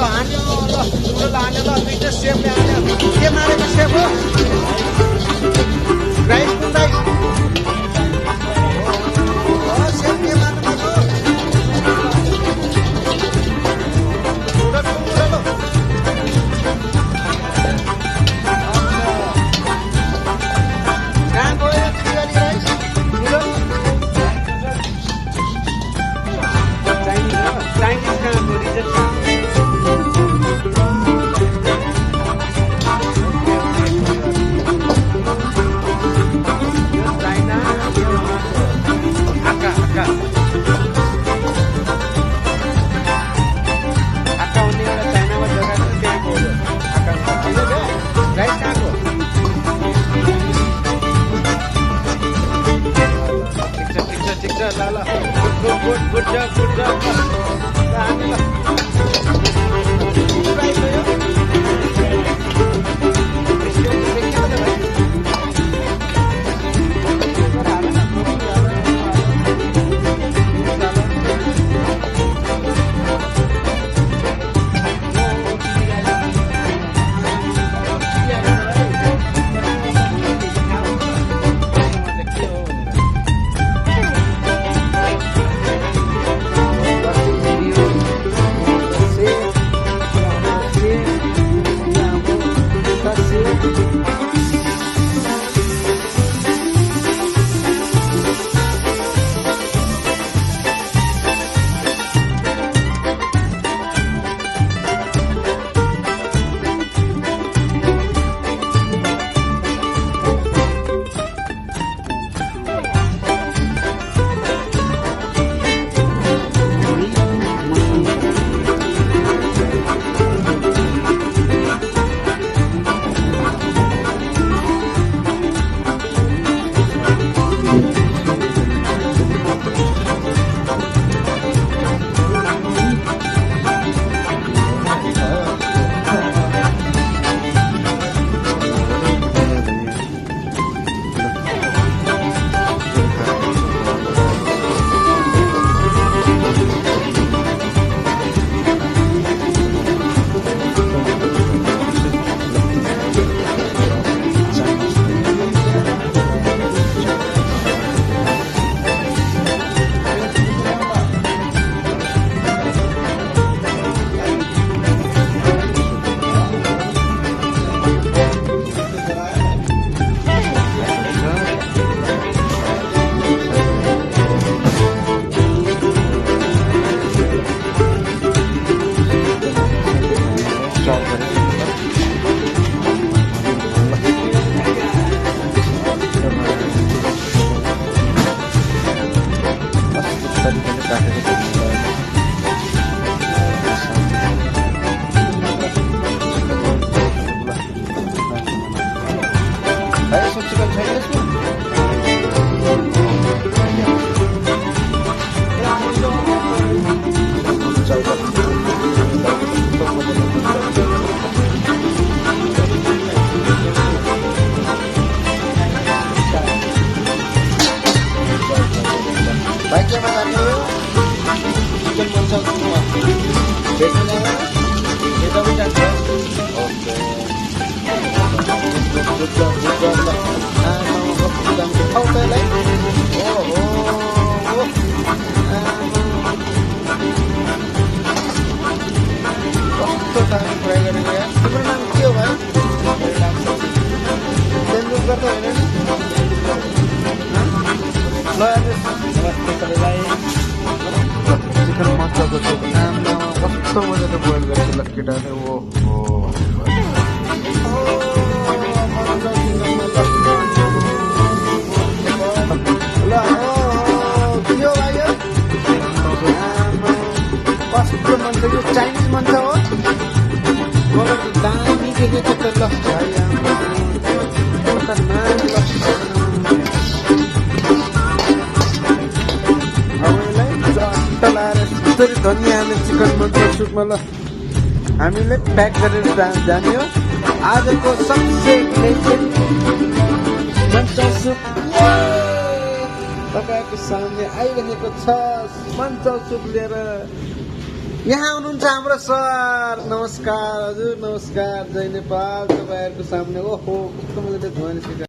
हान्यो ल ठुलो हान्यो ल दुईटा सेपले हान्यो के मारेको सेप हो राइस कुन्दाई सेप के मार्नु पर्छ कहाँ गयो तिवारी राइस चाइनिज कहाँ गयो रिजल्ट कहाँ Good job. हामीले प्याक गरेर जाने हो आजको सबसे मन्चा सुप तपाईँको सामने आइरहेको छ मन्चा सुप लिएर यहाँ हुनुहुन्छ हाम्रो सर। नमस्कार हजुर, नमस्कार, जय नेपाल। तपाईँहरूको सामने ओहो कस्तो मजाले धुवा निस्केको